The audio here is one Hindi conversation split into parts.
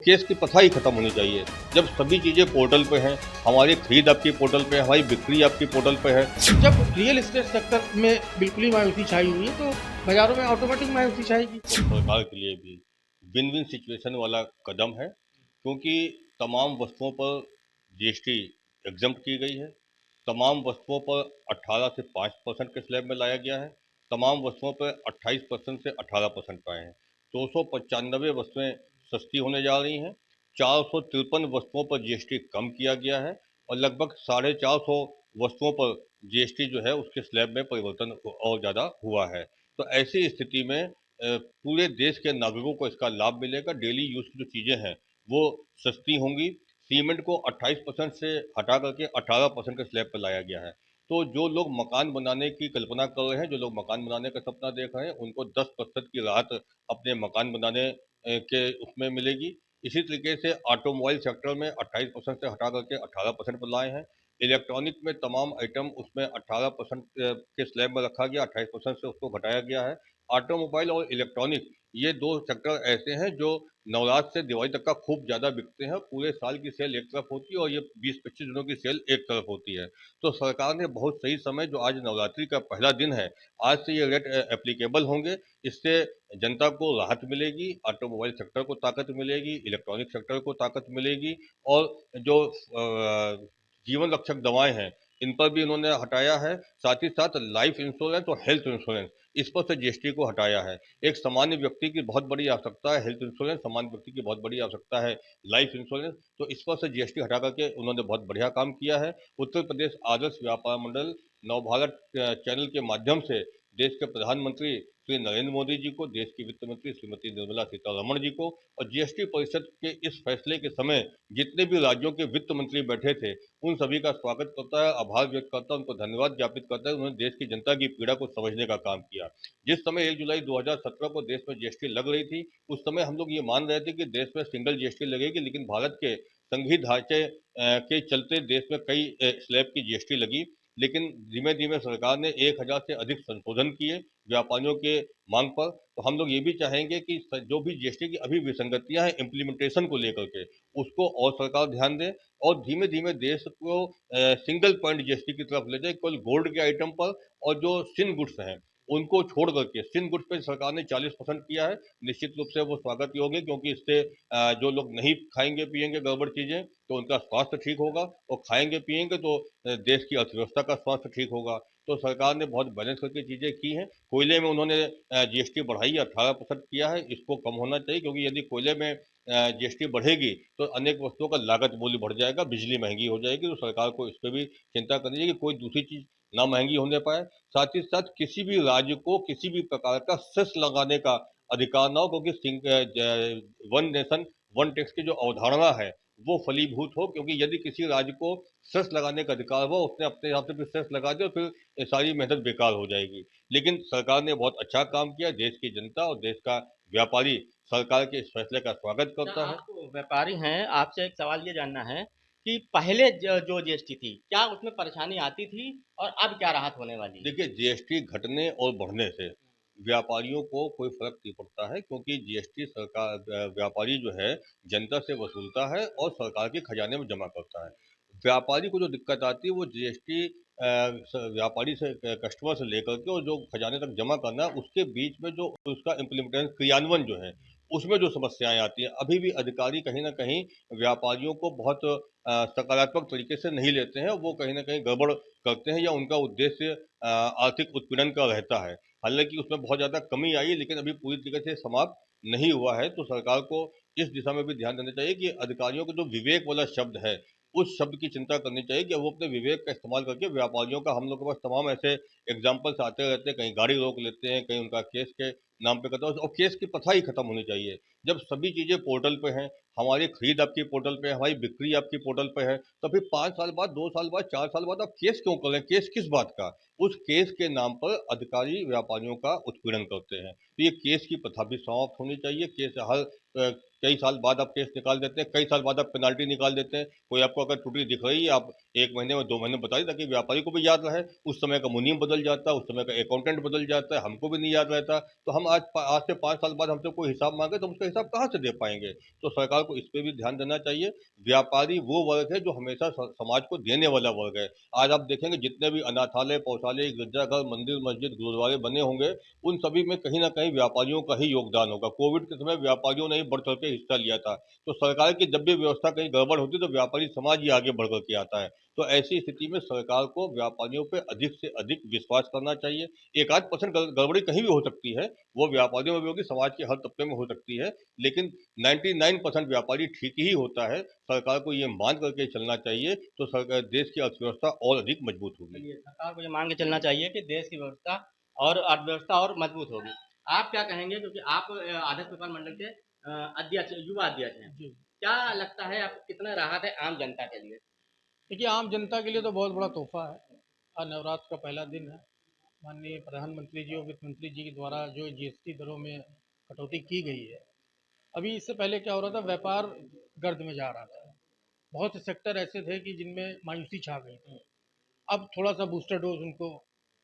केस की प्रथा ही खत्म होनी चाहिए। जब सभी चीजें पोर्टल पे हैं, हमारी खरीद आपकी पोर्टल पे है, हमारी बिक्री आपकी पोर्टल पे है। जब रियल एस्टेट सेक्टर में बिल्कुल ही मायूसी छाई हुई है तो बाजारों में ऑटोमेटिक मायूसी छाएगी। तो सरकार के लिए भी विन विन सिचुएशन वाला कदम है, क्योंकि तमाम वस्तुओं पर जीएसटी एग्जम्प्ट की गई है। तमाम वस्तुओं पर 18 से 5% के स्लैब में लाया गया है। तमाम वस्तुओं पर 28% से 18% पाए हैं। 295 वस्तुएं सस्ती होने जा रही हैं। 453 वस्तुओं पर जीएसटी कम किया गया है और लगभग 450 वस्तुओं पर जीएसटी जो है उसके स्लैब में परिवर्तन और ज़्यादा हुआ है। तो ऐसी स्थिति में पूरे देश के नागरिकों को इसका लाभ मिलेगा। डेली यूज की जो चीज़ें हैं वो सस्ती होंगी। सीमेंट को 28% से हटा करके 18% के स्लैब पर लाया गया है। तो जो लोग मकान बनाने की कल्पना कर रहे हैं, जो लोग मकान बनाने का सपना देख रहे हैं, उनको 10% की राहत अपने मकान बनाने के उसमें मिलेगी। इसी तरीके से ऑटोमोबाइल सेक्टर में 28% से हटा करके 18% पर लाए हैं। इलेक्ट्रॉनिक में तमाम आइटम उसमें 18% के स्लैब में रखा गया, 28% से उसको घटाया गया है। ऑटोमोबाइल और इलेक्ट्रॉनिक ये दो सेक्टर ऐसे हैं जो नवरात्र से दिवाली तक का खूब ज़्यादा बिकते हैं। पूरे साल की सेल एक तरफ होती है और ये 20-25 दिनों की सेल एक तरफ होती है। तो सरकार ने बहुत सही समय, जो आज नवरात्रि का पहला दिन है, आज से ये रेट एप्लीकेबल होंगे। इससे जनता को राहत मिलेगी, ऑटोमोबाइल सेक्टर को ताकत मिलेगी, इलेक्ट्रॉनिक सेक्टर को ताकत मिलेगी और जो जीवन रक्षक दवाएं हैं इन पर भी इन्होंने हटाया है। साथ ही साथ लाइफ इंश्योरेंस और हेल्थ इंश्योरेंस इस पर से जीएसटी को हटाया है। एक सामान्य व्यक्ति की बहुत बड़ी आवश्यकता है हेल्थ इंश्योरेंस, सामान्य व्यक्ति की बहुत बड़ी आवश्यकता है लाइफ इंश्योरेंस, तो इस पर से जीएसटी हटा करके उन्होंने बहुत बढ़िया काम किया है। उत्तर प्रदेश आदर्श व्यापार मंडल नवभारत चैनल के माध्यम से देश के प्रधानमंत्री श्री नरेंद्र मोदी जी को, देश की वित्त मंत्री श्रीमती निर्मला सीतारमण जी को और जीएसटी परिषद के इस फैसले के समय जितने भी राज्यों के वित्त मंत्री बैठे थे उन सभी का स्वागत करता है, आभार व्यक्त करता है, उनको धन्यवाद ज्ञापित करता है। उन्होंने देश की जनता की पीड़ा को समझने का काम किया। जिस समय 1 जुलाई 2017 को देश में जीएसटी लग रही थी, उस समय हम लोग ये मान रहे थे कि देश में सिंगल जीएसटी लगेगी, लेकिन भारत के संघीय ढांचे के चलते देश में कई स्लैब की जीएसटी लगी। लेकिन धीमे धीमे सरकार ने 1000 से अधिक संशोधन किए व्यापारियों के मांग पर। तो हम लोग ये भी चाहेंगे कि जो भी जीएसटी की अभी विसंगतियां हैं इम्प्लीमेंटेशन को लेकर के, उसको और सरकार ध्यान दे और धीमे धीमे देश को सिंगल पॉइंट जीएसटी की तरफ ले जाए, केवल गोल्ड के आइटम पर और जो सिन गुड्स हैं उनको छोड़ करके। सिन गुड्स पे सरकार ने 40% किया है, निश्चित रूप से वो स्वागत योग्य, क्योंकि इससे जो लोग नहीं खाएंगे पिएंगे गड़बड़ चीजें तो उनका स्वास्थ्य ठीक होगा और खाएंगे पिएंगे तो देश की अर्थव्यवस्था का स्वास्थ्य ठीक होगा। तो सरकार ने बहुत बैलेंस करके चीजें की हैं। कोयले में उन्होंने जीएसटी बढ़ाई, 18% किया है, इसको कम होना चाहिए, क्योंकि यदि कोयले में जीएसटी बढ़ेगी तो अनेक वस्तुओं का लागत मूल्य बढ़ जाएगा, बिजली महंगी हो जाएगी। तो सरकार को इस पर भी चिंता करनी चाहिए कि कोई दूसरी चीज ना महंगी होने पाए। साथ ही साथ किसी भी राज्य को किसी भी प्रकार का सेस लगाने का अधिकार ना हो, क्योंकि वन नेशन वन टैक्स की जो अवधारणा है वो फलीभूत हो। क्योंकि यदि किसी राज्य को सेस लगाने का अधिकार हो, उसने अपने हिसाब से फिर सेस लगा दिया, फिर ये सारी मेहनत बेकार हो जाएगी। लेकिन सरकार ने बहुत अच्छा काम किया। देश की जनता और देश का व्यापारी सरकार के इस फैसले का स्वागत अच्छा, करता है। आप तो व्यापारी हैं, आपसे एक सवाल ये जानना है कि पहले जो जीएसटी थी, क्या उसमें परेशानी आती थी और अब क्या राहत होने वाली है? देखिए, जीएसटी घटने और बढ़ने से व्यापारियों को कोई फर्क नहीं पड़ता है, क्योंकि जीएसटी सरकार व्यापारी जो है जनता से वसूलता है और सरकार के खजाने में जमा करता है। व्यापारी को जो दिक्कत आती है वो जीएसटी व्यापारी से कस्टमर से लेकर के और जो खजाने तक जमा करना है उसके बीच में जो उसका इम्प्लीमेंटेशन क्रियान्वयन जो है उसमें जो समस्याएं आती हैं। अभी भी अधिकारी कहीं ना कहीं व्यापारियों को बहुत सकारात्मक तरीके से नहीं लेते हैं, वो कहीं ना कहीं गड़बड़ करते हैं या उनका उद्देश्य आर्थिक उत्पीड़न का रहता है। हालांकि उसमें बहुत ज़्यादा कमी आई है, लेकिन अभी पूरी तरीके से समाप्त नहीं हुआ है। तो सरकार को इस दिशा में भी ध्यान देना चाहिए कि अधिकारियों का जो विवेक वाला शब्द है उस शब्द की चिंता करनी चाहिए कि वो अपने विवेक का इस्तेमाल करके व्यापारियों का, हम लोग के पास तमाम ऐसे एग्जाम्पल्स आते रहते हैं, कहीं गाड़ी रोक लेते हैं, कहीं उनका केस के नाम पे करता है, और केस की प्रथा ही खत्म होनी चाहिए। जब सभी चीज़ें पोर्टल पे हैं, हमारी खरीद आपकी पोर्टल पे है, हमारी बिक्री आपकी पोर्टल पे है, तो फिर 5 साल बाद, 2 साल बाद, 4 साल बाद आप केस क्यों कर रहे हैं? केस किस बात का? उस केस के नाम पर अधिकारी व्यापारियों का उत्पीड़न करते हैं। तो ये केस की प्रथा भी समाप्त होनी चाहिए। केस हर कई साल बाद आप टेस्ट निकाल देते हैं, कई साल बाद आप पेनाल्टी निकाल देते हैं। कोई आपको अगर त्रुटि दिख रही है, आप 1 महीने में 2 महीने में बता दें ताकि व्यापारी को भी याद रहे। उस समय का मुनीम बदल जाता है, उस समय का अकाउंटेंट बदल जाता है, हमको भी नहीं याद रहता। तो हम आज से 5 साल बाद हमसे कोई हिसाब मांगे तो हम उसका हिसाब कहाँ से दे पाएंगे? तो सरकार को इस पे भी ध्यान देना चाहिए। व्यापारी वो वर्ग है जो हमेशा समाज को देने वाला वर्ग है। आज आप देखेंगे जितने भी अनाथालय, पौषालय, गिरजाघर, मंदिर, मस्जिद, गुरुद्वारे बने होंगे, उन सभी में कहीं ना कहीं व्यापारियों का ही योगदान होगा। कोविड के समय व्यापारियों ने ही बढ़ चढ़ के हिस्सा लिया था। तो सरकार की जब भी व्यवस्था कहीं गड़बड़ होती है तो व्यापारी समाज ही आगे बढ़ करके आता है। तो ऐसी स्थिति में सरकार को व्यापारियों पे अधिक से अधिक विश्वास करना चाहिए। 1-8% गड़बड़ी कहीं भी हो सकती है, वो व्यापारियों में भी होगी, समाज के हर तबके में हो सकती है, लेकिन 99% व्यापारी ठीक ही होता है। सरकार को ये मान करके चलना चाहिए, तो सरकार देश की अर्थव्यवस्था और अधिक मजबूत होगी। चलिए, सरकार को ये मान के चलना चाहिए कि देश की व्यवस्था और अर्थव्यवस्था और मजबूत होगी। आप क्या कहेंगे, क्योंकि आप आदर्श व्यापार मंडल के अध्यक्ष, युवा अध्यक्ष हैं, जी। क्या लगता है आपको कितना राहत है आम जनता के लिए? देखिए, आम जनता के लिए तो बहुत बड़ा तोहफा है। आज नवरात्र का पहला दिन है। माननीय प्रधानमंत्री जी और वित्त मंत्री जी के द्वारा जो जीएसटी दरों में कटौती की गई है, अभी इससे पहले क्या हो रहा था, व्यापार गर्द में जा रहा था। बहुत से सेक्टर ऐसे थे कि जिनमें मायूसी छा गई थी। अब थोड़ा सा बूस्टर डोज उनको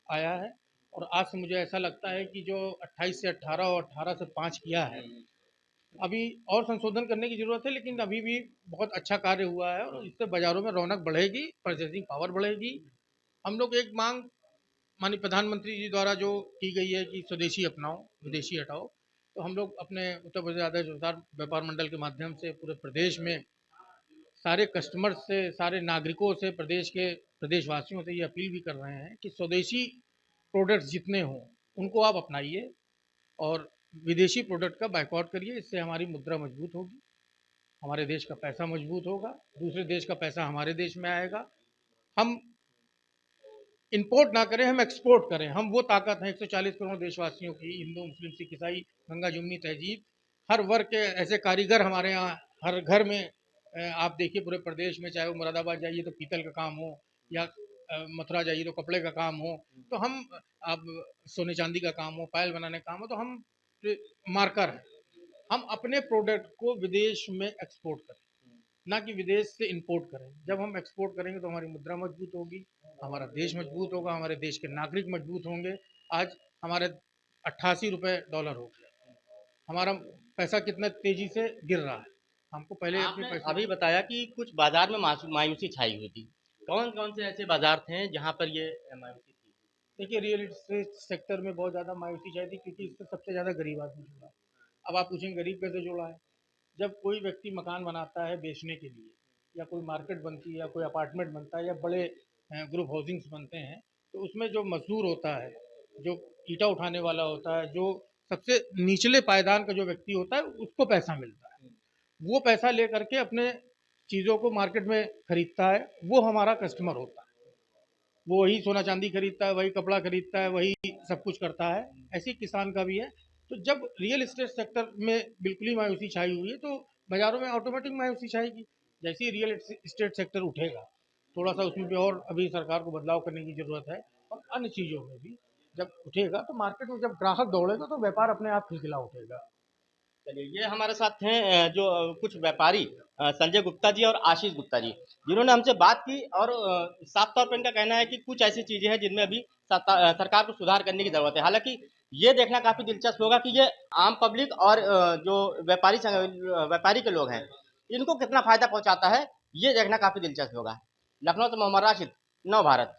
आया है, और आज से मुझे ऐसा लगता है कि जो 28 से 18 और 18 से 5 किया है, अभी और संशोधन करने की ज़रूरत है, लेकिन अभी भी बहुत अच्छा कार्य हुआ है और इससे बाज़ारों में रौनक बढ़ेगी, परचेसिंग पावर बढ़ेगी। हम लोग एक मांग माननीय प्रधानमंत्री जी द्वारा जो की गई है कि स्वदेशी अपनाओ, विदेशी हटाओ, तो हम लोग अपने उत्तर प्रदेश आदर्श व्यापार मंडल के माध्यम से पूरे प्रदेश में सारे कस्टमर्स से, सारे नागरिकों से, प्रदेश के प्रदेशवासियों से ये अपील भी कर रहे हैं कि स्वदेशी प्रोडक्ट्स जितने हों उनको आप अपनाइए और विदेशी प्रोडक्ट का बायकॉट करिए। इससे हमारी मुद्रा मजबूत होगी, हमारे देश का पैसा मजबूत होगा, दूसरे देश का पैसा हमारे देश में आएगा। हम इंपोर्ट ना करें, हम एक्सपोर्ट करें। हम वो ताकत हैं 140 करोड़ देशवासियों की, हिंदू, मुस्लिम, सिख, ईसाई, गंगा जमुनी तहजीब, हर वर्ग के ऐसे कारीगर हमारे यहाँ हर घर में। आप देखिए पूरे प्रदेश में, चाहे वो मुरादाबाद जाइए तो पीतल का काम हो, या मथुरा जाइए तो कपड़े का काम हो, तो हम, अब सोने चांदी का काम हो, पायल बनाने का काम हो, तो हम मार्कर हैं। हम अपने प्रोडक्ट को विदेश में एक्सपोर्ट करें, ना कि विदेश से इंपोर्ट करें। जब हम एक्सपोर्ट करेंगे तो हमारी मुद्रा मजबूत होगी, हमारा देश मजबूत होगा, हमारे देश के नागरिक मजबूत होंगे। आज हमारे 88 रुपये डॉलर हो गया, हमारा पैसा कितना तेजी से गिर रहा है। हमको पहले अपने आपने पैसे, अभी बताया कि कुछ बाजार में मायूसी छाई हुई थी। कौन कौन से ऐसे बाजार थे जहां पर ये मायूसी थी? देखिए, रियल एस्टेट सेक्टर में बहुत ज़्यादा मायूसी छाई थी, क्योंकि इससे सबसे ज़्यादा गरीब आदमी जुड़ा। अब आप पूछेंगे गरीब कैसे जुड़ा है? जब कोई व्यक्ति मकान बनाता है बेचने के लिए, या कोई मार्केट बनती है, या कोई अपार्टमेंट बनता है, या बड़े ग्रुप हाउसिंग्स बनते हैं, तो उसमें जो मजदूर होता है, जो ईंटा उठाने वाला होता है, जो सबसे निचले पायदान का जो व्यक्ति होता है, उसको पैसा मिलता है। वो पैसा ले करके अपने चीज़ों को मार्केट में खरीदता है, वो हमारा कस्टमर होता है। वो वही सोना चांदी खरीदता है, वही कपड़ा खरीदता है, वही सब कुछ करता है। ऐसे ही किसान का भी है। तो जब रियल एस्टेट सेक्टर में बिल्कुल ही मायूसी छाई हुई है, तो बाज़ारों में ऑटोमेटिक मायूसी छाएगी। जैसे ही रियल एस्टेट सेक्टर उठेगा, थोड़ा सा उसमें भी और अभी सरकार को बदलाव करने की ज़रूरत है, और अन्य चीज़ों में भी जब उठेगा तो मार्केट में जब ग्राहक दौड़ेगा तो व्यापार अपने आप खिलखिला उठेगा। चलिए, ये हमारे साथ हैं जो कुछ व्यापारी संजय गुप्ता जी और आशीष गुप्ता जी, जिन्होंने हमसे बात की, और साफ तौर पर इनका कहना है कि कुछ ऐसी चीजें हैं जिनमें अभी सरकार को सुधार करने की जरूरत है। हालांकि ये देखना काफी दिलचस्प होगा कि ये आम पब्लिक और जो व्यापारी के लोग हैं, इनको कितना फायदा पहुंचाता है, ये देखना काफी दिलचस्प होगा। लखनऊ से मोहम्मद राशिद, नव भारत।